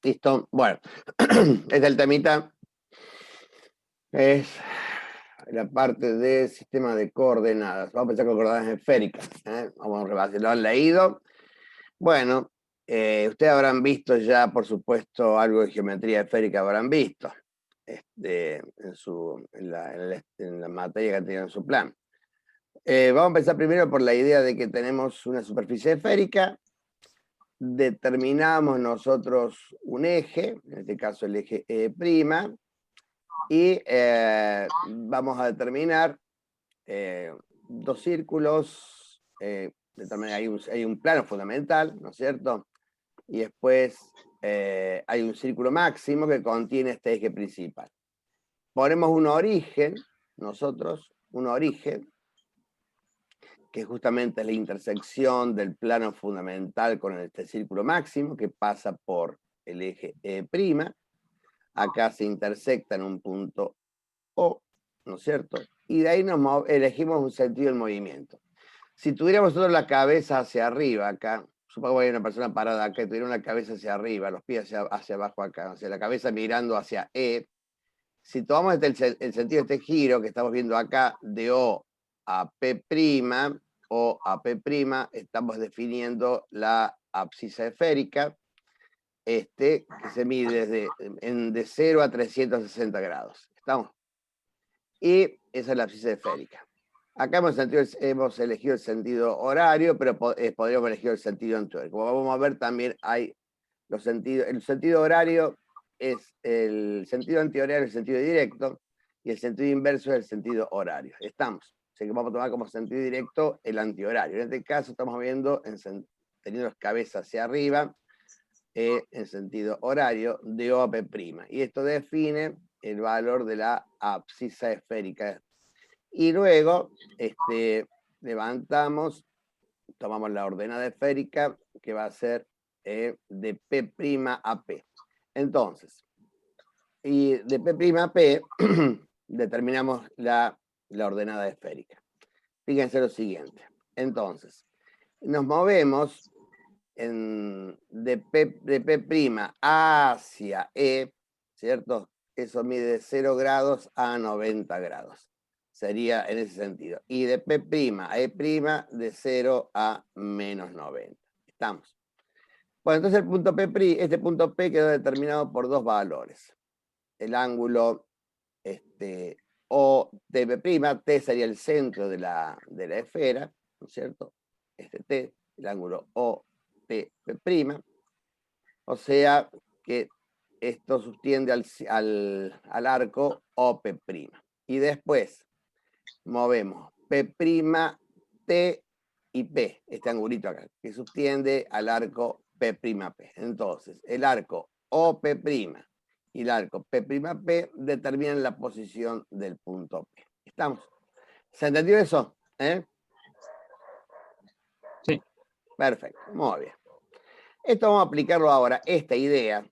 Listo. Bueno, es el temita. Es la parte del sistema de coordenadas. Vamos a empezar con coordenadas esféricas. Vamos a repasar. ¿Lo han leído? Bueno, ustedes habrán visto ya, por supuesto, algo de geometría esférica, habrán visto en la materia que han tenido en su plan. Vamos a empezar primero por la idea de que tenemos una superficie esférica. Determinamos nosotros un eje, en este caso el eje E', y vamos a determinar dos círculos, hay un plano fundamental, ¿no es cierto? Y después hay un círculo máximo que contiene este eje principal. Ponemos un origen, nosotros, un origen, que justamente es la intersección del plano fundamental con este círculo máximo, que pasa por el eje E'. Acá se intersecta en un punto O, ¿no es cierto? Y de ahí elegimos un sentido del movimiento. Si tuviéramos nosotros la cabeza hacia arriba acá, supongo que hay una persona parada acá y tuviera una cabeza hacia arriba, los pies hacia abajo acá, o sea, la cabeza mirando hacia E, si tomamos el sentido de este giro que estamos viendo acá, de O a P', O a P', estamos definiendo la abscisa esférica, que se mide de 0 a 360 grados. ¿Estamos? Y esa es la abscisa esférica. Acá hemos elegido el sentido horario, pero podríamos haber elegido el sentido antihorario. Como vamos a ver, también hay los sentidos. El sentido horario es el sentido antihorario, el sentido directo, y el sentido inverso es el sentido horario. Estamos. Así que vamos a tomar como sentido directo el antihorario. En este caso estamos viendo, teniendo las cabezas hacia arriba, en sentido horario, de O a P'. Y esto define el valor de la abscisa esférica. Y luego levantamos, tomamos la ordenada esférica, que va a ser de P' a P. Entonces, y de P' a P determinamos la ordenada esférica. Fíjense lo siguiente. Entonces, nos movemos de P' hacia E, ¿cierto? Eso mide de 0 grados a 90 grados. Sería en ese sentido. Y de P' a E', de 0 a menos 90. ¿Estamos? Bueno, entonces el punto este punto P quedó determinado por dos valores. El ángulo O de P', T sería el centro de la esfera, ¿no es cierto? T, el ángulo O P'. O sea que esto subtiende al arco OP'. Y después movemos P', T y P, este angulito acá, que subtiende al arco P', P. Entonces, el arco OP' y el arco P', P determinan la posición del punto P. ¿Estamos? ¿Se entendió eso? Sí. Perfecto, muy bien. Esto vamos a aplicarlo ahora, esta idea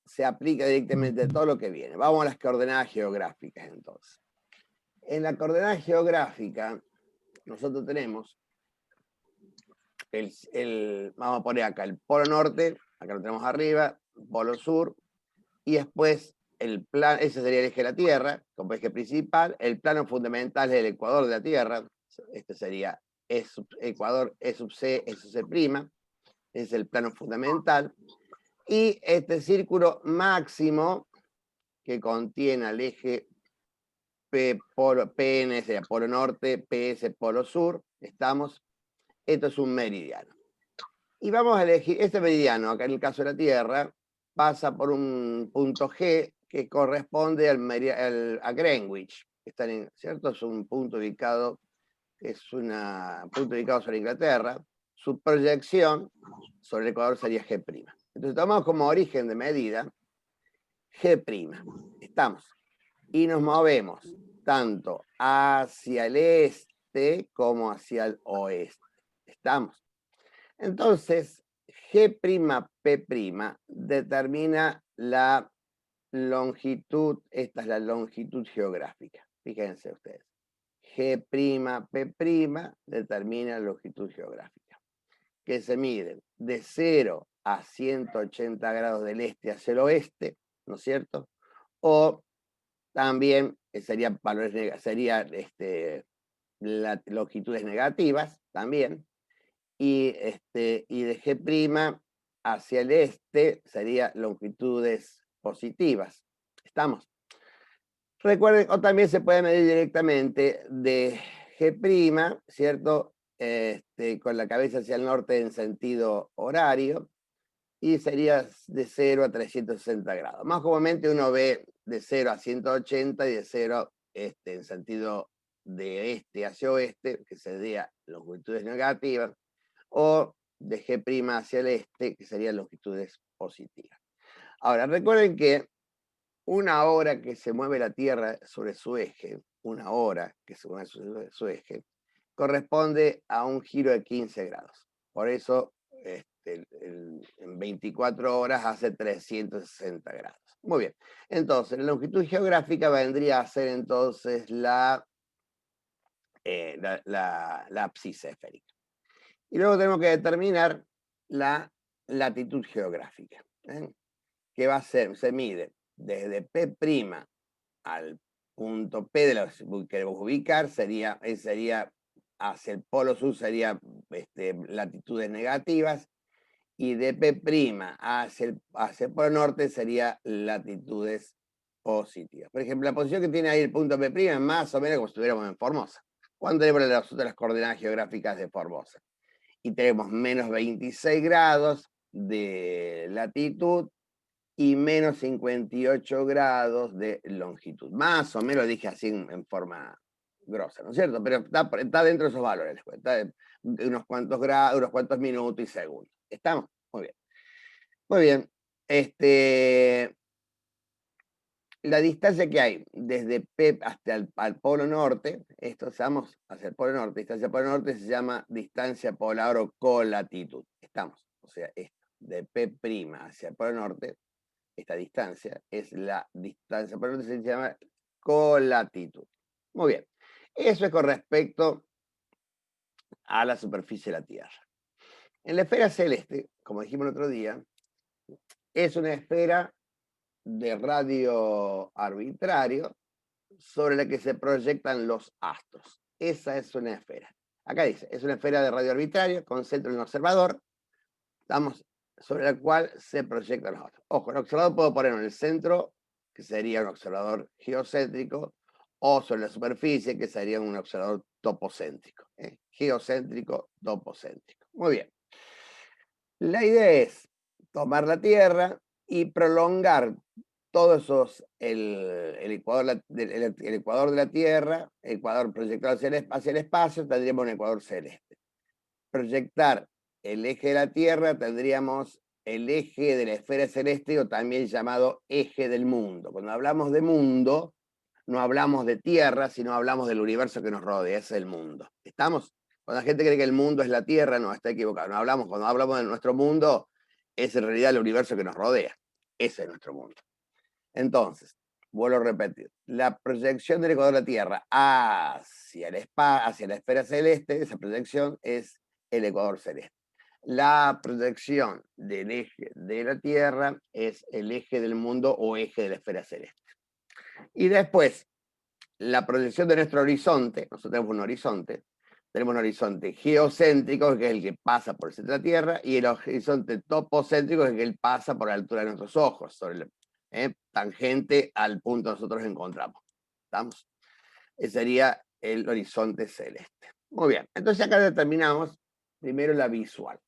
se aplica directamente a todo lo que viene. Vamos a las coordenadas geográficas entonces. En la coordenada geográfica, nosotros tenemos vamos a poner acá el polo norte, acá lo tenemos arriba, polo sur, y después ese sería el eje de la Tierra, como eje principal, el plano fundamental es el ecuador de la Tierra, este sería Ecuador, E sub C, E sub C', es el plano fundamental, y este círculo máximo que contiene al eje PN, sería polo norte, PS, polo sur, estamos, esto es un meridiano. Y vamos a elegir, este meridiano, acá en el caso de la Tierra, pasa por un punto G que corresponde a Greenwich, ¿cierto? Es un punto ubicado, punto ubicado sobre Inglaterra. Su proyección sobre el Ecuador sería G'. Entonces tomamos como origen de medida G'. Estamos. Y nos movemos tanto hacia el este como hacia el oeste. ¿Estamos? Entonces, G', P' determina la longitud, esta es la longitud geográfica. Fíjense ustedes. G', P' determina la longitud geográfica, que se mide de 0 a 180 grados del este hacia el oeste, ¿no es cierto? O también serían longitudes negativas también, y de G' hacia el este sería longitudes positivas. ¿Estamos? Recuerden, o también se puede medir directamente de G', ¿cierto? Con la cabeza hacia el norte en sentido horario, y sería de 0 a 360 grados. Más comúnmente uno ve de 0 a 180 y de 0 en sentido de este hacia oeste, que sería longitudes negativas, o de G' hacia el este, que serían longitudes positivas. Ahora, recuerden que una hora que se mueve la Tierra sobre su eje, una hora que se mueve sobre su eje, corresponde a un giro de 15 grados. Por eso, en 24 horas hace 360 grados. Muy bien. Entonces, la longitud geográfica vendría a ser entonces la abscisa esférica. Y luego tenemos que determinar la latitud geográfica, que va a ser, se mide desde P' al punto P de lo que queremos ubicar, sería hacia el polo sur, sería latitudes negativas, y de P' hacia el polo norte sería latitudes positivas. Por ejemplo, la posición que tiene ahí el punto P' es más o menos como si estuviéramos en Formosa. ¿Cuándo tenemos las coordenadas geográficas de Formosa? Y tenemos menos 26 grados de latitud y menos 58 grados de longitud. Más o menos dije así en forma grosa, ¿no es cierto? Pero está dentro de esos valores, está de unos cuantos grados, unos cuantos minutos y segundos. ¿Estamos? Muy bien. Muy bien. La distancia que hay desde P hasta el polo norte, esto estamos hacia el polo norte, distancia al polo norte se llama distancia polar o colatitud. Estamos, o sea, esto, de P' hacia el polo norte, esta distancia es la distancia polar norte, se llama colatitud. Muy bien, eso es con respecto a la superficie de la Tierra. En la esfera celeste, como dijimos el otro día, es una esfera de radio arbitrario sobre la que se proyectan los astros. Esa es una esfera. Acá dice, es una esfera de radio arbitrario con centro en un observador, estamos sobre la cual se proyectan los astros. Ojo, el observador puedo poner en el centro, que sería un observador geocéntrico, o sobre la superficie, que sería un observador topocéntrico. Geocéntrico, topocéntrico. Muy bien. La idea es tomar la Tierra y prolongar todos esos, el ecuador de la Tierra, ecuador proyectado hacia el espacio, tendríamos un ecuador celeste. Proyectar el eje de la Tierra, tendríamos el eje de la esfera celeste, o también llamado eje del mundo. Cuando hablamos de mundo, no hablamos de Tierra, sino hablamos del universo que nos rodea, ese es el mundo. ¿Estamos? Cuando la gente cree que el mundo es la Tierra, no, está equivocado. Cuando hablamos de nuestro mundo, es en realidad el universo que nos rodea. Ese es nuestro mundo. Entonces, vuelvo a repetir, la proyección del ecuador de la Tierra hacia la esfera celeste, esa proyección es el ecuador celeste. La proyección del eje de la Tierra es el eje del mundo o eje de la esfera celeste. Y después, la proyección de nuestro horizonte, nosotros tenemos un horizonte geocéntrico, que es el que pasa por el centro de la Tierra, y el horizonte topocéntrico, que es el que pasa por la altura de nuestros ojos, sobre tangente al punto que nosotros encontramos. ¿Estamos? Ese sería el horizonte celeste. Muy bien, entonces acá determinamos primero la visual.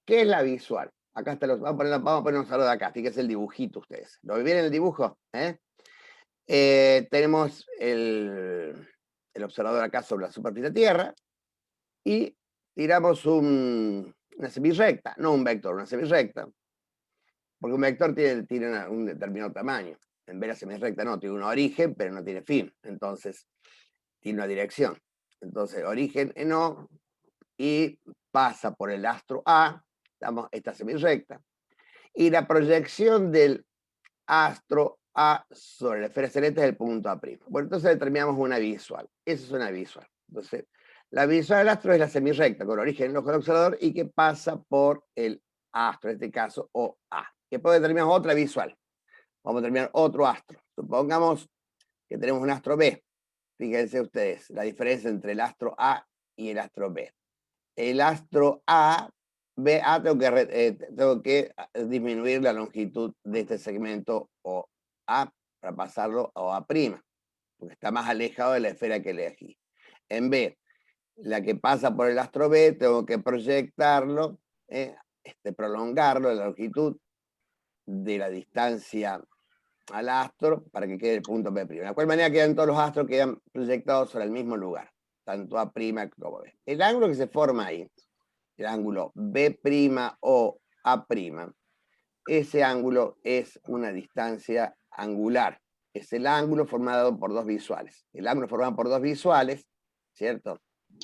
¿Qué es la visual? Acá está vamos a poner un saludo de acá, fíjense el dibujito ustedes. ¿Lo ven en el dibujo? Tenemos el observador acá sobre la superficie de la Tierra y tiramos una semirrecta, no un vector, una semirrecta, porque un vector tiene un determinado tamaño. En vez de la semirrecta no, tiene un origen, pero no tiene fin. Entonces, tiene una dirección. Entonces, origen en O y pasa por el astro A, damos esta semirrecta. Y la proyección del astro A sobre la esfera celeste es el punto A'. Bueno, entonces determinamos una visual. Esa es una visual. Entonces, la visual del astro es la semirrecta, con origen en el ojo del observador y que pasa por el astro, en este caso OA. Después determinamos otra visual. Vamos a determinar otro astro. Supongamos que tenemos un astro B. Fíjense ustedes la diferencia entre el astro A y el astro B. El astro A, BA, tengo que disminuir la longitud de este segmento OA para pasarlo a OA', porque está más alejado de la esfera que elegí. En B, la que pasa por el astro B, tengo que proyectarlo, prolongarlo, la longitud de la distancia al astro para que quede el punto B'. De la cual manera quedan todos los astros quedan proyectados sobre el mismo lugar, tanto A' como B. El ángulo que se forma ahí, el ángulo B' o A', ese ángulo es una distancia angular. Es el ángulo formado por dos visuales. El ángulo formado por dos visuales, ¿cierto?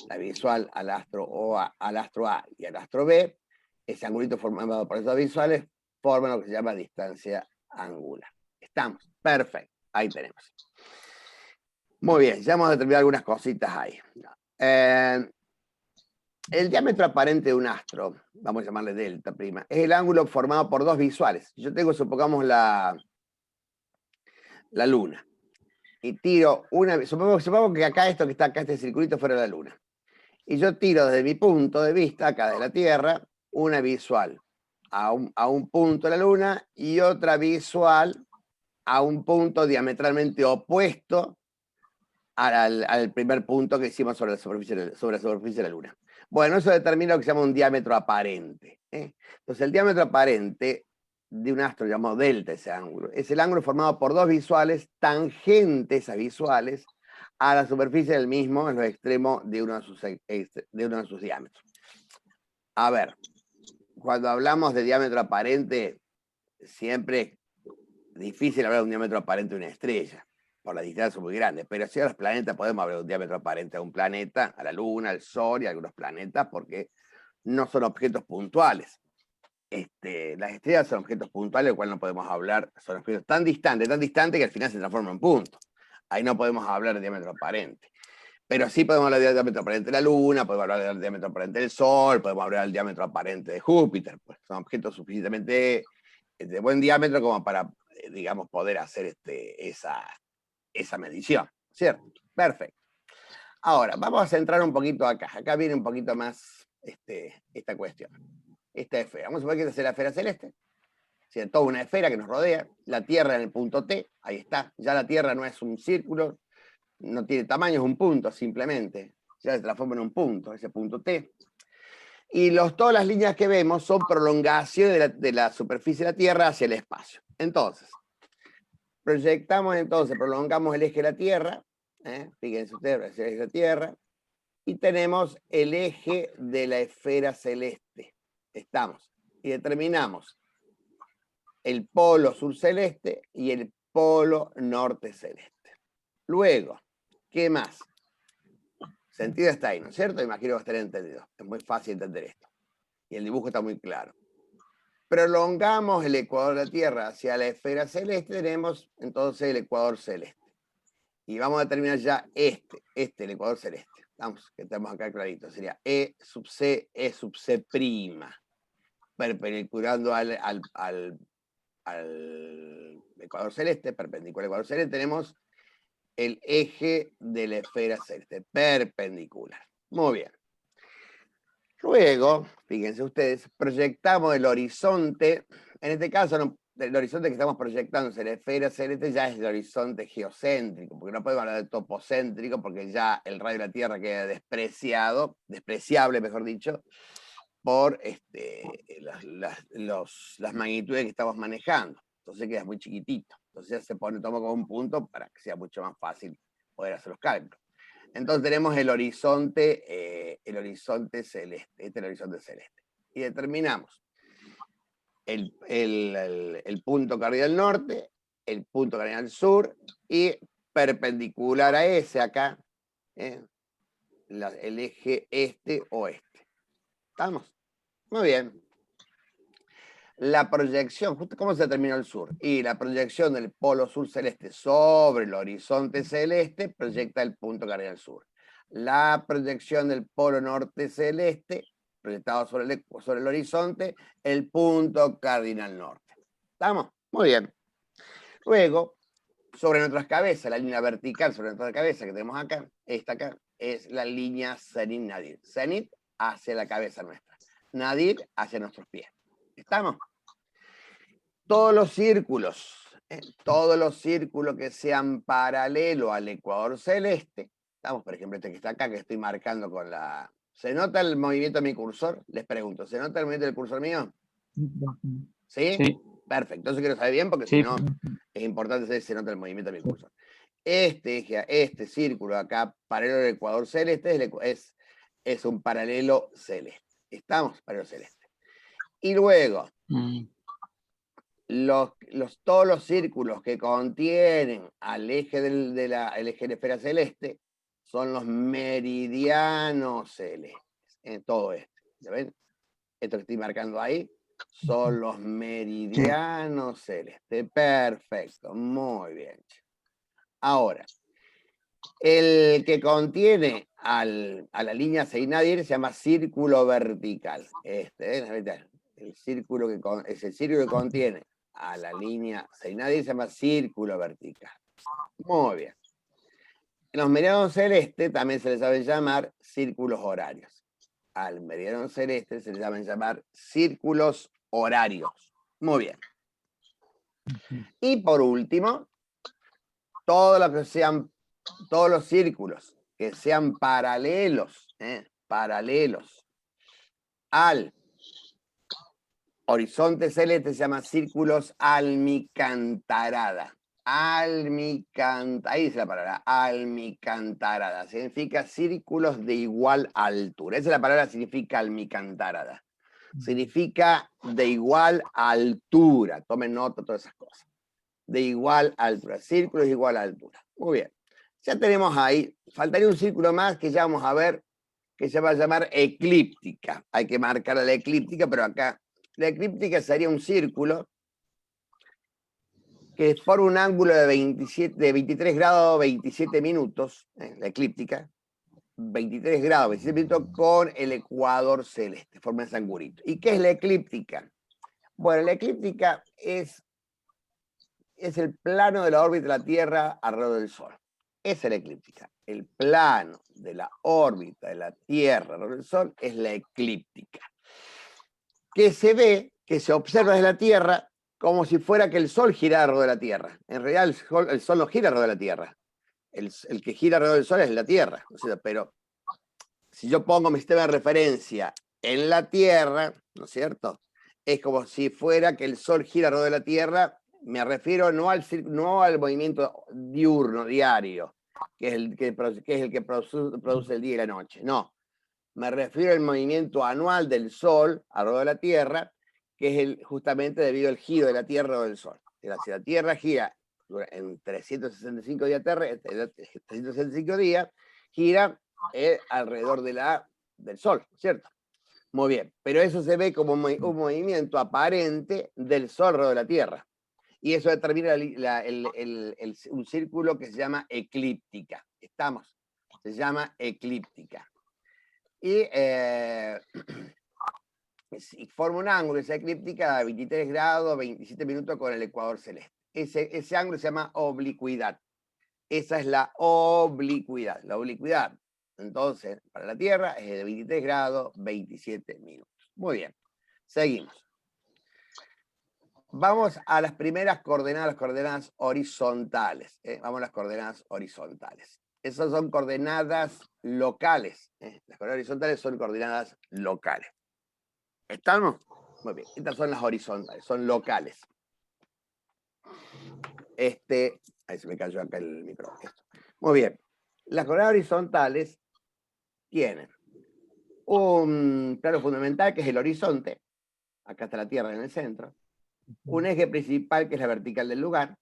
La visual al astro A y al astro B, ese angulito formado por esas visuales forma lo que se llama distancia angular. Estamos, perfecto, ahí tenemos. Muy bien, ya hemos determinado algunas cositas ahí. El diámetro aparente de un astro, vamos a llamarle delta prima, es el ángulo formado por dos visuales. Yo tengo, supongamos, la luna. Y tiro una, supongamos que acá esto que está acá, este circulito fuera la luna. Y yo tiro desde mi punto de vista, acá de la Tierra, una visual a un punto de la luna y otra visual a un punto diametralmente opuesto al primer punto que hicimos sobre la superficie de la luna. Bueno, eso determina lo que se llama un diámetro aparente. Entonces, el diámetro aparente de un astro llamado delta, ese ángulo, es el ángulo formado por dos visuales tangentes a visuales a la superficie del mismo en los extremos de uno de sus diámetros. A ver, cuando hablamos de diámetro aparente, siempre es difícil hablar de un diámetro aparente de una estrella, por las distancias muy grandes, pero si a los planetas podemos hablar de un diámetro aparente a un planeta, a la Luna, al Sol y a algunos planetas, porque no son objetos puntuales. Las estrellas son objetos puntuales, del cual no podemos hablar, son objetos tan distantes que al final se transforman en puntos. Ahí no podemos hablar de diámetro aparente. Pero sí podemos hablar del diámetro aparente de la Luna, podemos hablar del diámetro aparente del Sol, podemos hablar del diámetro aparente de Júpiter. Pues son objetos suficientemente de buen diámetro como para, digamos, poder hacer esa medición, ¿cierto? Perfecto. Ahora, vamos a centrar un poquito acá. Acá viene un poquito más esta cuestión. Esta esfera. Vamos a suponer que esta es la esfera celeste. ¿Sí? Toda una esfera que nos rodea. La Tierra en el punto T, ahí está. Ya la Tierra no es un círculo, no tiene tamaño, es un punto simplemente. Ya se transforma en un punto, ese punto T. Y todas las líneas que vemos son prolongaciones de la superficie de la Tierra hacia el espacio. Entonces, prolongamos el eje de la Tierra, fíjense ustedes, el eje de la Tierra, y tenemos el eje de la esfera celeste. Y determinamos el polo sur celeste y el polo norte celeste. Luego, ¿qué más? Sentido está ahí, ¿no es cierto? Imagino que va a estar entendido. Es muy fácil entender esto. Y el dibujo está muy claro. Prolongamos el ecuador de la Tierra hacia la esfera celeste, tenemos entonces el ecuador celeste. Y vamos a determinar ya el ecuador celeste. Vamos, que tenemos acá clarito. Sería E sub C prima. Perpendiculando al ecuador celeste, perpendicular al ecuador celeste, tenemos el eje de la esfera celeste, perpendicular. Muy bien. Luego, fíjense ustedes, proyectamos el horizonte. En este caso, el horizonte que estamos proyectando en la esfera celeste ya es el horizonte geocéntrico, porque no podemos hablar de topocéntrico, porque ya el radio de la Tierra queda despreciable, mejor dicho, por las magnitudes que estamos manejando. Entonces queda muy chiquitito. Entonces se toma como un punto para que sea mucho más fácil poder hacer los cálculos. Entonces tenemos el horizonte celeste, este es el horizonte celeste. Y determinamos el punto cardinal norte, el punto cardinal sur, y perpendicular a ese acá, el eje este-oeste. ¿Estamos? Muy bien. La proyección, justo ¿cómo se determinó el sur? Y la proyección del polo sur celeste sobre el horizonte celeste proyecta el punto cardinal sur. La proyección del polo norte celeste proyectado sobre el horizonte, el punto cardinal norte. ¿Estamos? Muy bien. Luego, sobre nuestras cabezas, la línea vertical sobre nuestra cabeza que tenemos acá, esta acá, es la línea zenit-nadir. Zenit hacia la cabeza nuestra. Nadir hacia nuestros pies. ¿Estamos? Todos los círculos que sean paralelos al ecuador celeste, estamos, por ejemplo, este que está acá, que estoy marcando con la... ¿Se nota el movimiento de mi cursor? Les pregunto, ¿se nota el movimiento del cursor mío? ¿Sí? Sí. Perfecto, entonces quiero saber bien, porque sí, si no, es importante saber si se nota el movimiento de mi cursor. Este círculo acá, paralelo al ecuador celeste, es un paralelo celeste. ¿Estamos? Paralelo celeste. Y luego... todos los círculos que contienen al eje el eje de la esfera celeste son los meridianos celestes. En todo esto. ¿Ya ven? Esto que estoy marcando ahí son los meridianos celestes. Perfecto. Muy bien. Ahora, el que contiene a la línea zenit-nadir se llama círculo vertical. Es el círculo que contiene a la línea zenit-nadir se llama círculo vertical. Muy bien. En los meridianos celestes también se les sabe llamar círculos horarios. Al meridiano celeste se les saben llamar círculos horarios. Muy bien. Y por último, todos los círculos que sean paralelos al horizonte celeste se llaman círculos almicantarada. Ahí dice la palabra, almicantarada. Significa círculos de igual altura. Esa es la palabra, significa almicantarada. Significa de igual altura. Tomen nota de todas esas cosas. De igual altura. Círculos de igual altura. Muy bien. Ya tenemos ahí, faltaría un círculo más que ya vamos a ver, que se va a llamar eclíptica. Hay que marcar la eclíptica, pero acá la eclíptica sería un círculo que forma un ángulo de 23 grados 27 minutos, la eclíptica, 23 grados 27 minutos con el ecuador celeste, forma ese angulito. ¿Y qué es la eclíptica? Bueno, la eclíptica es el plano de la órbita de la Tierra alrededor del Sol. Esa es la eclíptica. El plano de la órbita de la Tierra alrededor del Sol es la eclíptica. Que se observa desde la Tierra como si fuera que el Sol gira alrededor de la Tierra. En realidad el Sol no gira alrededor de la Tierra. El que gira alrededor del Sol es la Tierra. O sea, pero si yo pongo mi sistema de referencia en la Tierra, ¿no es cierto? Es como si fuera que el Sol gira alrededor de la Tierra. Me refiero no al movimiento diurno, diario, que es el que produce el día y la noche. No. Me refiero al movimiento anual del Sol alrededor de la Tierra, que es justamente debido al giro de la Tierra alrededor del Sol. Si la Tierra gira en 365 días, 365 días, gira alrededor del Sol, ¿cierto? Muy bien, pero eso se ve como un movimiento aparente del Sol alrededor de la Tierra. Y eso determina un círculo que se llama eclíptica. ¿Estamos? Se llama eclíptica. Y forma un ángulo, esa eclíptica, de 23 grados, 27 minutos con el ecuador celeste. Ese ángulo se llama oblicuidad. Esa es la oblicuidad. La oblicuidad, entonces, para la Tierra es de 23 grados, 27 minutos. Muy bien. Seguimos. Vamos a las primeras coordenadas, las coordenadas horizontales. Vamos a las coordenadas horizontales. Esas son coordenadas locales. Las coordenadas horizontales son coordenadas locales. ¿Estamos? Muy bien. Estas son las horizontales, son locales. Ahí se me cayó acá el micrófono. Muy bien. Las coordenadas horizontales tienen un plano fundamental que es el horizonte. Acá está la Tierra en el centro. Un eje principal que es la vertical del lugar.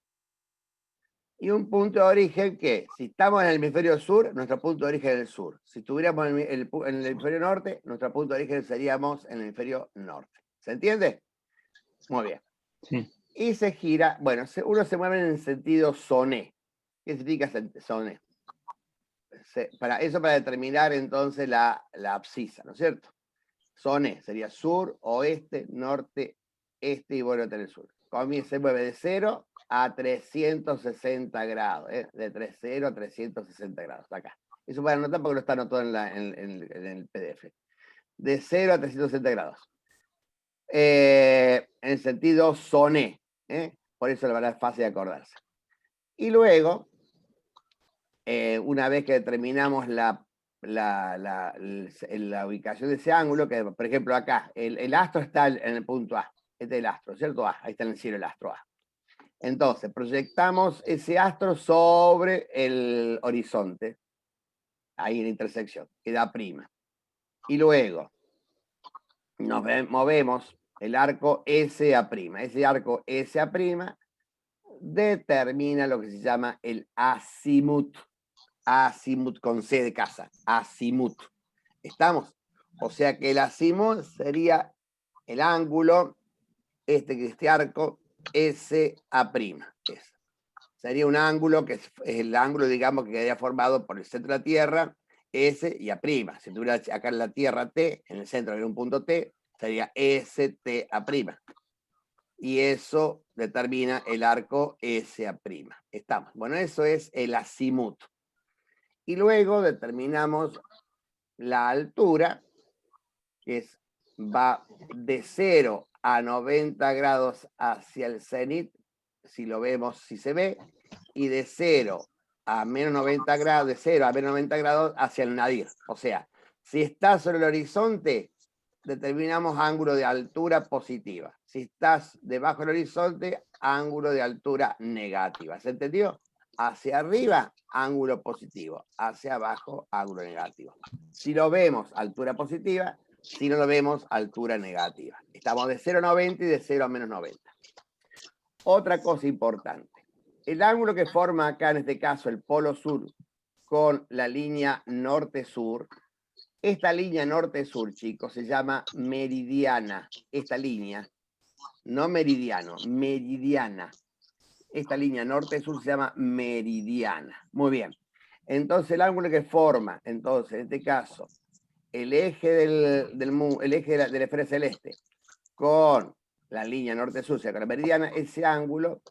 Y un punto de origen que, si estamos en el hemisferio sur, nuestro punto de origen es el sur. Si estuviéramos en el hemisferio norte, nuestro punto de origen seríamos en el hemisferio norte. ¿Se entiende? Muy bien. Sí. Y se gira, bueno, uno se mueve en el sentido soné. ¿Qué significa soné? Para determinar entonces la abscisa, ¿no es cierto? SONE sería sur, oeste, norte, este y vuelve a tener sur. Se mueve de 0 a 360 grados, de 0 a 360 grados, acá. Eso para anotar porque no está anotado en el PDF. De 0 a 360 grados. En el sentido SONE, por eso la verdad es fácil de acordarse. Y luego, una vez que determinamos la ubicación de ese ángulo, que por ejemplo acá, el astro está en el punto A, este es el astro, ¿cierto? A, ahí está en el cielo el astro A. Entonces, proyectamos ese astro sobre el horizonte, ahí en la intersección, que da prima. Y luego, nos movemos el arco SA'. Ese arco SA' determina lo que se llama el azimut. Azimut con C de casa, azimut. ¿Estamos? O sea que el azimut sería el ángulo, este arco, SA'. Sería un ángulo que es el ángulo, digamos, que quedaría formado por el centro de la Tierra, S y A'. Si tuviera acá en la Tierra T, en el centro habría un punto T, sería STA'. Y eso determina el arco SA'. ¿Estamos? Bueno, eso es el azimut. Y luego determinamos la altura, que va de 0 a 90 grados hacia el cenit, si lo vemos, si se ve, y de 0 a menos 90 grados, de 0 a menos 90 grados hacia el nadir. O sea, si estás sobre el horizonte, determinamos ángulo de altura positiva. Si estás debajo del horizonte, ángulo de altura negativa. ¿Se entendió? Hacia arriba, ángulo positivo. Hacia abajo, ángulo negativo. Si lo vemos, altura positiva. Si no lo vemos, altura negativa. Estamos de 0 a 90 y de 0 a menos 90. Otra cosa importante. El ángulo que forma acá, en este caso, el polo sur, con la línea norte-sur, esta línea norte-sur, chicos, se llama meridiana. Esta línea, no meridiano, meridiana. Esta línea norte-sur se llama meridiana. Muy bien. Entonces, el ángulo que forma, entonces, en este caso, el eje el eje de la esfera celeste con la línea norte-sur, o sea, con la meridiana, ese ángulo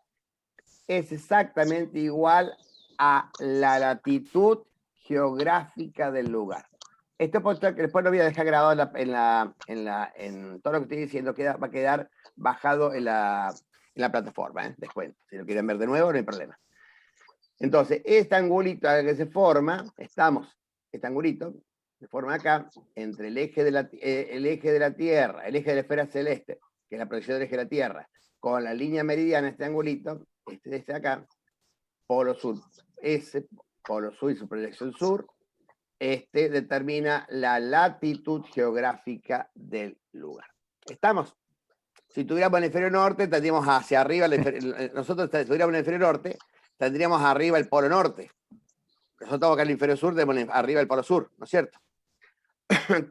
es exactamente igual a la latitud geográfica del lugar. Esto que después lo voy a dejar grabado en todo lo que estoy diciendo, va a quedar bajado en la plataforma, después. Si lo quieren ver de nuevo, no hay problema. Entonces, este angulito que se forma, este angulito se forma acá, entre el eje de la Tierra, el eje de la esfera celeste, que es la proyección del eje de la Tierra, con la línea meridiana, este angulito, este acá, polo sur. Ese polo sur y su proyección sur, determina la latitud geográfica del lugar. ¿Estamos? Si tuviéramos el hemisferio norte, tendríamos hacia arriba, nosotros si tuviéramos el hemisferio norte, tendríamos arriba el polo norte. Nosotros estamos acá en el hemisferio sur, tenemos arriba el polo sur, ¿no es cierto?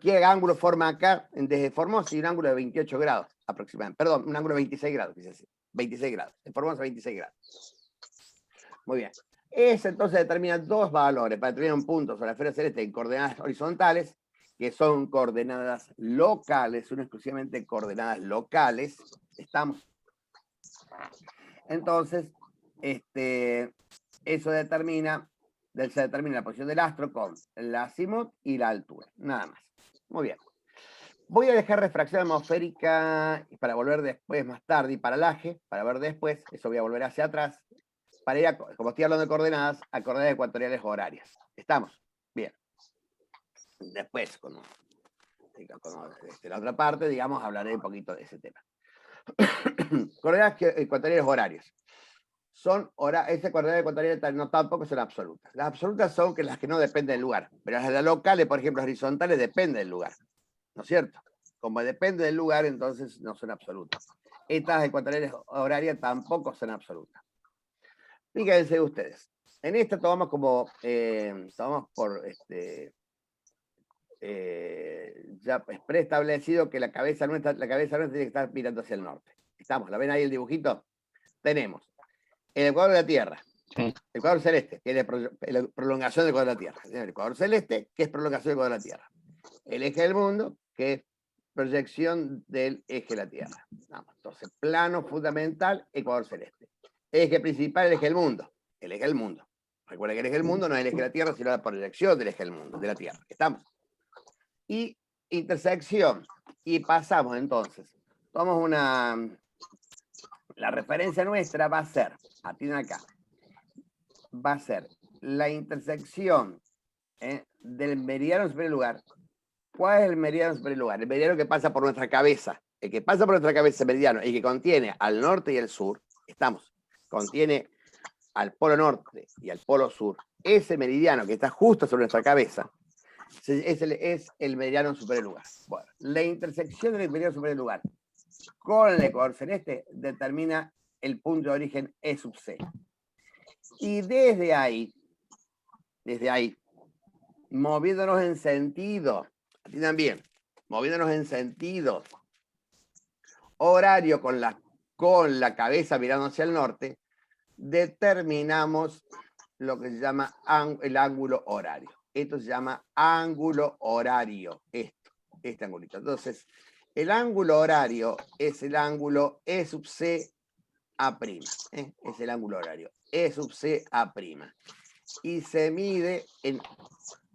¿Qué ángulo forma acá? Desde Formosa y un ángulo de 28 grados aproximadamente. Perdón, un ángulo de 26 grados, quise decir. 26 grados. En Formosa 26 grados. Muy bien. Eso entonces determina dos valores para determinar un punto sobre la esfera celeste en coordenadas horizontales, que son coordenadas locales, son exclusivamente coordenadas locales. ¿Estamos? Entonces, eso determina la posición del astro con el azimut y la altura. Nada más. Muy bien. Voy a dejar refracción atmosférica para volver después, más tarde, y paralaje, para ver después. Eso voy a volver hacia atrás. Para ir, como estoy hablando de coordenadas, a coordenadas ecuatoriales horarias. ¿Estamos? Bien. Después, con la otra parte, digamos, hablaré un poquito de ese tema. Coordenadas ecuatoriales horarias. Esas coordenadas ecuatoriales no tampoco son absolutas. Las absolutas son las que no dependen del lugar. Pero las locales, por ejemplo, horizontales, dependen del lugar. ¿No es cierto? Como depende del lugar, entonces no son absolutas. Estas ecuatoriales horarias tampoco son absolutas. Fíjense ustedes. En esta tomamos ya preestablecido que la cabeza nuestra tiene que estar mirando hacia el norte. ¿Estamos? ¿La ven ahí el dibujito? Tenemos el ecuador de la Tierra, el ecuador celeste, que es la prolongación del ecuador de la Tierra. El ecuador celeste, que es prolongación del ecuador de la Tierra. El eje del mundo, que es proyección del eje de la Tierra. Vamos, entonces, plano fundamental, ecuador celeste. Eje principal, el eje del mundo. El eje del mundo. Recuerda que el eje del mundo no es el eje de la Tierra, sino la proyección del eje del mundo, de la Tierra. ¿Estamos? Y intersección. Y pasamos entonces. Tomamos una... La referencia nuestra va a ser, atienden acá, va a ser la intersección del meridiano superior del lugar. ¿Cuál es el meridiano superior del lugar? El meridiano que pasa por nuestra cabeza. El que pasa por nuestra cabeza, el meridiano, y que contiene al norte y al sur, estamos, contiene al polo norte y al polo sur. Ese meridiano que está justo sobre nuestra cabeza es el meridiano superior del lugar. Bueno, la intersección del meridiano superior del lugar con el ecuador celeste determina el punto de origen E sub C. Y desde ahí, moviéndonos en sentido, atiendan bien, moviéndonos en sentido horario con la cabeza mirando hacia el norte, determinamos lo que se llama el ángulo horario. Esto se llama ángulo horario, este angulito. Entonces, el ángulo horario es el ángulo E sub C A'. Es el ángulo horario. E sub C A'. Y se mide en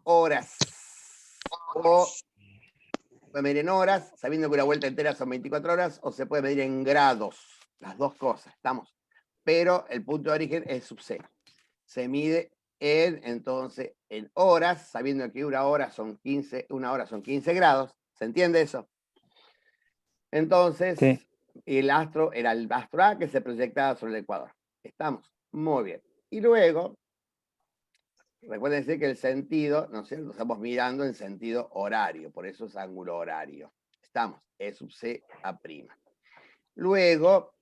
horas. O se puede medir en horas, sabiendo que una vuelta entera son 24 horas, o se puede medir en grados. Las dos cosas, ¿estamos? Pero el punto de origen es sub C. Se mide entonces en horas, sabiendo que una hora son 15 grados. ¿Se entiende eso? Entonces, Sí. el astro era el astro A que se proyectaba sobre el ecuador. ¿Estamos? Muy bien. Y luego, recuerden que el sentido, ¿no es cierto? Estamos mirando en sentido horario, por eso es ángulo horario. Estamos, E sub C A'. Luego,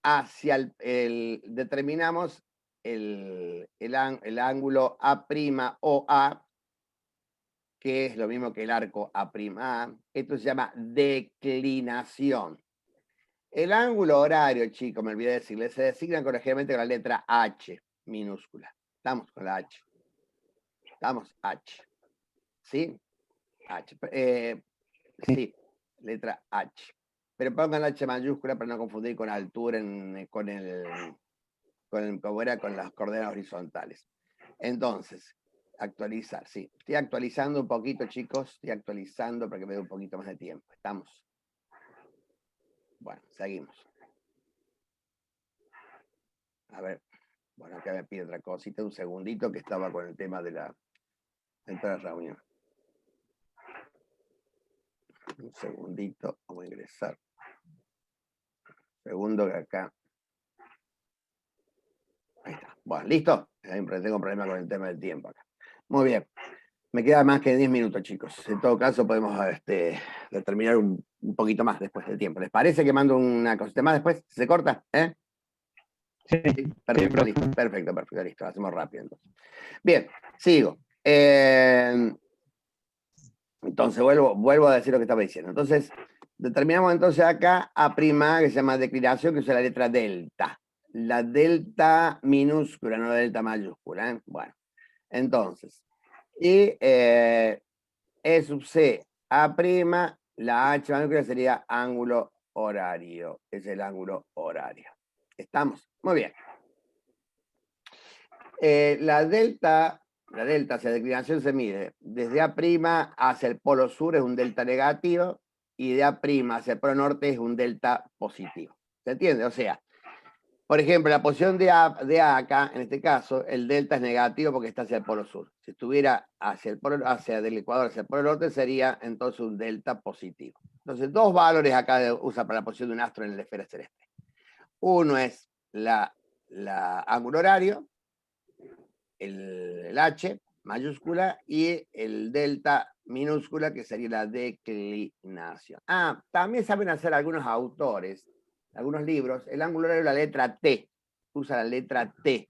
hacia determinamos el ángulo A' o A, que es lo mismo que el arco A'A. Esto se llama declinación. El ángulo horario, chicos, me olvidé decirles, se designa correctamente con la letra H minúscula. Estamos con la H. Estamos H. ¿Sí? H. Sí, letra H. Pero pongan la H mayúscula para no confundir con altura con las coordenadas horizontales. Entonces, actualizar, sí. Estoy actualizando un poquito, chicos. Estoy actualizando para que me dé un poquito más de tiempo. Estamos. Bueno, seguimos. A ver. Bueno, acá me pide otra cosita, un segundito, que estaba con el tema de la reunión. Un segundito, vamos a ingresar. Segundo que acá. Ahí está. Bueno, ¿listo? Tengo problema con el tema del tiempo acá. Muy bien. Me queda más que 10 minutos, chicos. En todo caso, podemos determinar un poquito más después del tiempo. ¿Les parece que mando una cosita más después? ¿Se corta? Sí, perfecto, sí, listo. Perfecto, listo. Lo hacemos rápido entonces. Bien, sigo. Entonces, vuelvo a decir lo que estaba diciendo. Entonces, determinamos entonces acá A', que se llama declinación, que usa la letra delta. La delta minúscula, no la delta mayúscula. Bueno, entonces, y E sub C A', la H mayúscula sería ángulo horario. Es el ángulo horario. ¿Estamos? Muy bien. La delta hacia la declinación se mide desde A' hacia el polo sur es un delta negativo y de A' hacia el polo norte es un delta positivo. ¿Se entiende? O sea, por ejemplo, la posición de A acá, en este caso, el delta es negativo porque está hacia el polo sur. Si estuviera hacia del ecuador hacia el polo norte, sería entonces un delta positivo. Entonces, dos valores acá usa para la posición de un astro en la esfera celeste. Uno es la ángulo horario, el H mayúscula, y el delta minúscula, que sería la declinación. También saben hacer algunos autores, algunos libros, el ángulo horario, la letra T, usa la letra T,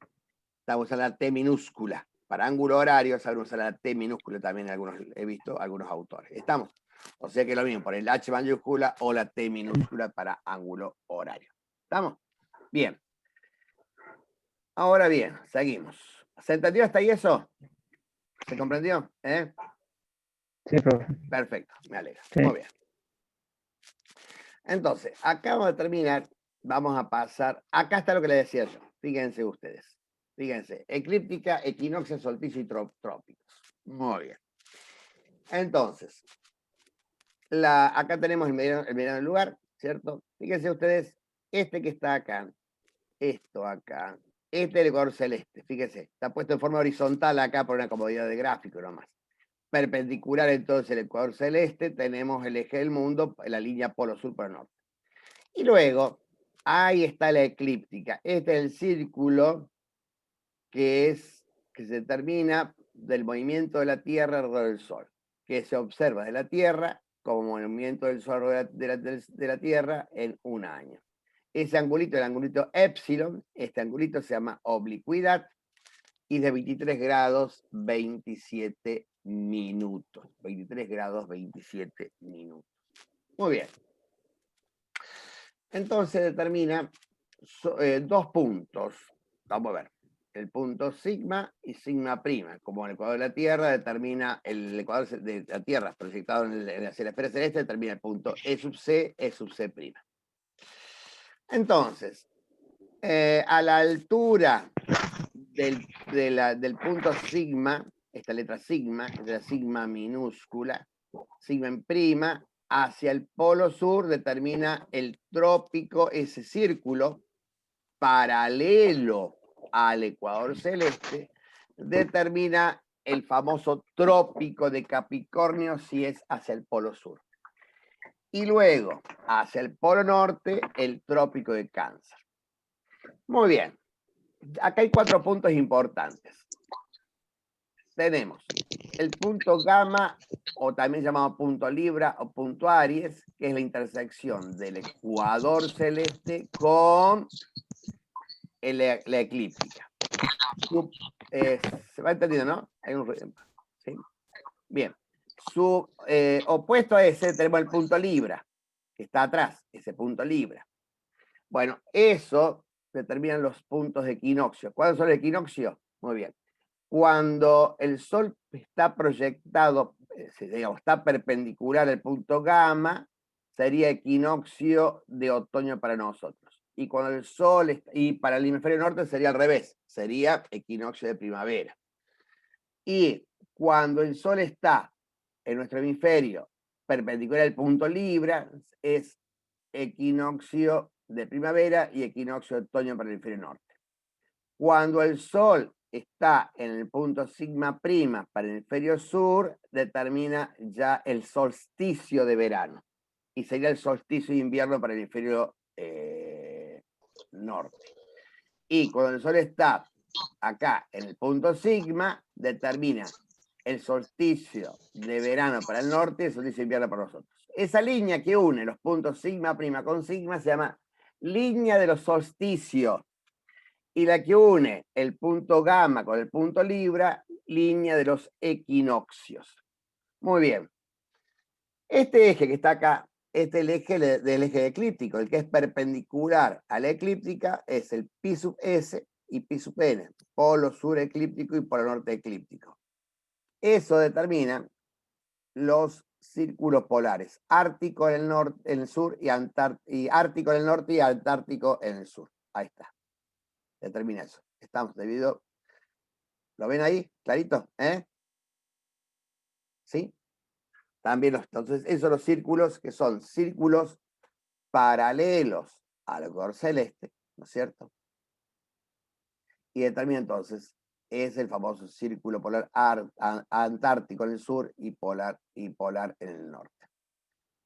usa la T minúscula. Para ángulo horario saben usar la T minúscula también, he visto algunos autores. ¿Estamos? O sea que lo mismo, por el H mayúscula o la T minúscula para ángulo horario. ¿Estamos? Bien. Ahora bien, seguimos. ¿Se entendió hasta ahí eso? ¿Se comprendió? sí, profe. Perfecto, me alegra. Sí. Muy bien. Entonces, acá vamos a terminar, vamos a pasar, acá está lo que les decía yo, fíjense ustedes, fíjense, eclíptica, equinoccio, solsticio y trópicos. Muy bien. Entonces, acá tenemos el meridiano del lugar, ¿cierto? Fíjense ustedes, este que está acá, esto acá, este es el ecuador celeste, fíjense, está puesto en forma horizontal acá por una comodidad de gráfico nomás. Perpendicular entonces el ecuador celeste, tenemos el eje del mundo, la línea polo sur por el norte. Y luego, ahí está la eclíptica. Este es el círculo que se termina del movimiento de la Tierra alrededor del Sol, que se observa de la Tierra como movimiento del Sol alrededor de la Tierra en un año. Ese angulito, el angulito epsilon, este angulito se llama oblicuidad y de 23 grados 27 minutos. 23 grados 27 minutos. Muy bien. Entonces determina dos puntos. Vamos a ver. El punto sigma y sigma prima. Como el ecuador de la Tierra determina el ecuador de la Tierra proyectado en la esfera celeste, determina el punto E sub C prima. Entonces, a la altura del punto sigma, esta letra sigma, es la sigma minúscula, sigma en prima, hacia el polo sur determina el trópico, ese círculo paralelo al ecuador celeste, determina el famoso trópico de Capricornio si es hacia el polo sur. Y luego, hacia el polo norte, el trópico de Cáncer. Muy bien. Acá hay 4 puntos importantes. Tenemos el punto gamma, o también llamado punto Libra o punto Aries, que es la intersección del ecuador celeste con la eclíptica. ¿Se va entendiendo, no? Hay un ruido. ¿Sí? Bien. Su opuesto a ese tenemos el punto Libra, que está atrás, ese punto Libra. Bueno, eso determinan los puntos de equinoccio. ¿Cuáles son los equinoccios? Muy bien. Cuando el Sol está proyectado, digamos, está perpendicular al punto gamma, sería equinoccio de otoño para nosotros. Y cuando el Sol, y para el hemisferio norte sería al revés, sería equinoccio de primavera. Y cuando el Sol está en nuestro hemisferio perpendicular al punto Libra, es equinoccio de primavera y equinoccio de otoño para el hemisferio norte. Cuando el Sol está en el punto sigma prima para el hemisferio sur, determina ya el solsticio de verano. Y sería el solsticio de invierno para el hemisferio norte. Y cuando el Sol está acá en el punto sigma, determina el solsticio de verano para el norte y el solsticio de invierno para nosotros. Esa línea que une los puntos sigma prima con sigma se llama línea de los solsticios. Y la que une el punto gamma con el punto Libra, línea de los equinoccios. Muy bien. Este eje que está acá, este es el eje del eje eclíptico, el que es perpendicular a la eclíptica es el pi sub S y pi sub N, polo sur eclíptico y polo norte eclíptico. Eso determina los círculos polares, ártico en el sur y ártico en el norte y antártico en el sur. Ahí está. Determina eso. Estamos debido. ¿Lo ven ahí? ¿Clarito? ¿Sí? También entonces, esos son los círculos que son círculos paralelos al ecuador celeste, ¿no es cierto? Y determina entonces, es el famoso círculo polar antártico en el sur y polar en el norte.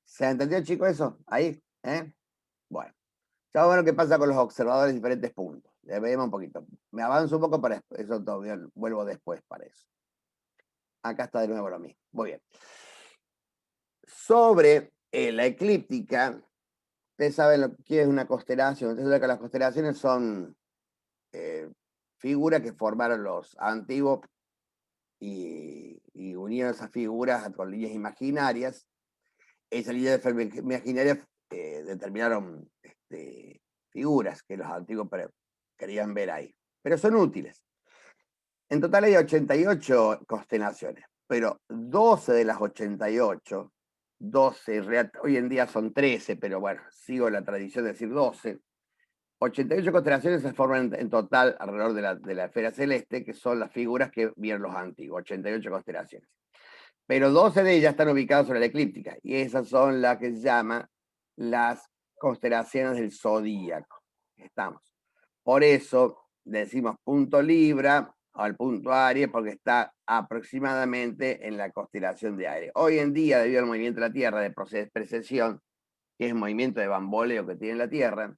¿Se entendió, chicos, eso? Ahí, Bueno. Ya vamos a ver qué pasa con los observadores de diferentes puntos. Le veamos un poquito. Me avanzo un poco para eso, todavía vuelvo después para eso. Acá está de nuevo lo mismo. Muy bien. Sobre la eclíptica, ustedes saben lo que es una constelación. Ustedes saben que las constelaciones son figuras que formaron los antiguos y unieron esas figuras con líneas imaginarias. Esas líneas imaginarias determinaron figuras que los antiguos querían ver ahí. Pero son útiles. En total hay 88 constelaciones, pero 12 de las 88 12, hoy en día son 13, pero bueno, sigo la tradición de decir 12. 88 constelaciones se forman en total alrededor de la esfera celeste, que son las figuras que vieron los antiguos, 88 constelaciones. Pero 12 de ellas están ubicadas sobre la eclíptica, y esas son las que se llaman las constelaciones del zodíaco. Estamos. Por eso decimos punto Libra al punto Aries, porque está aproximadamente en la constelación de Aries. Hoy en día, debido al movimiento de la Tierra, de precesión, que es el movimiento de bamboleo que tiene la Tierra,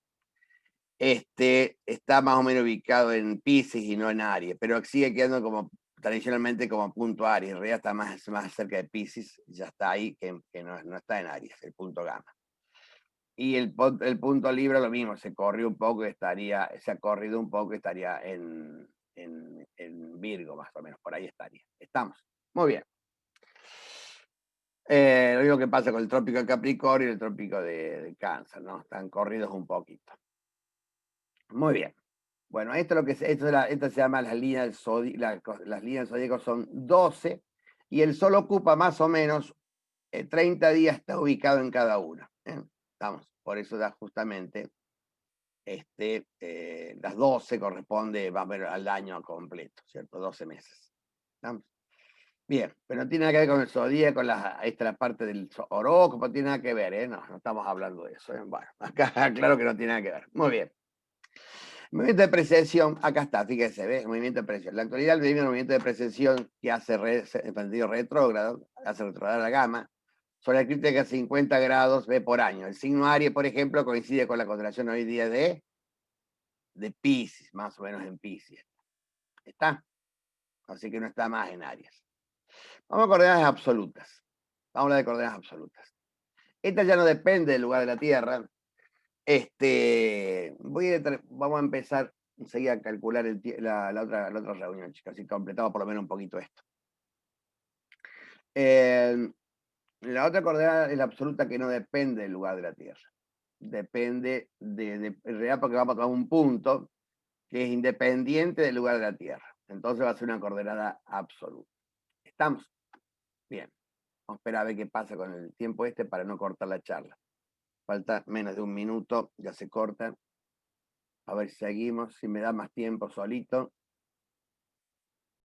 está más o menos ubicado en Piscis y no en Aries, pero sigue quedando como tradicionalmente como punto Aries. En realidad está más cerca de Piscis, ya está ahí, que no está en Aries, el punto Gamma. Y el punto Libra lo mismo, se ha corrido un poco, estaría en Virgo, más o menos, por ahí estaría. Estamos. Muy bien. Lo mismo que pasa con el trópico de Capricornio y el trópico de Cáncer, ¿no? Están corridos un poquito. Muy bien. Bueno, esto se llama las líneas del zodíaco. Las líneas del zodíaco son 12 y el Sol ocupa más o menos 30 días, está ubicado en cada una. Estamos. Por eso da justamente las 12 corresponde más o menos al año completo, ¿cierto? 12 meses. ¿Estamos? Bien, pero no tiene nada que ver con el zodíaco, la parte del horóscopo, no tiene nada que ver, no estamos hablando de eso. Bueno, acá claro que no tiene nada que ver. Muy bien. Movimiento de precesión, acá está, fíjese, ¿ves? Movimiento de precesión. En la actualidad, el movimiento de precesión que hace en sentido retrógrado, hace retrogradar la gama, sobre la eclíptica 50 grados ve por año. El signo Aries, por ejemplo, coincide con la constelación hoy día de Piscis, más o menos en Piscis. ¿Está? Así que no está más en Aries. Vamos a coordenadas absolutas. Vamos a hablar de coordenadas absolutas. Esta ya no depende del lugar de la Tierra. Vamos a empezar enseguida a calcular la otra reunión, chicos, así completamos por lo menos un poquito esto. La otra coordenada es la absoluta, que no depende del lugar de la Tierra. Depende en realidad, porque vamos a tomar un punto que es independiente del lugar de la Tierra. Entonces va a ser una coordenada absoluta. ¿Estamos? Bien. Vamos a esperar a ver qué pasa con el tiempo para no cortar la charla. Falta menos de un minuto, ya se corta. A ver si seguimos, si me da más tiempo solito.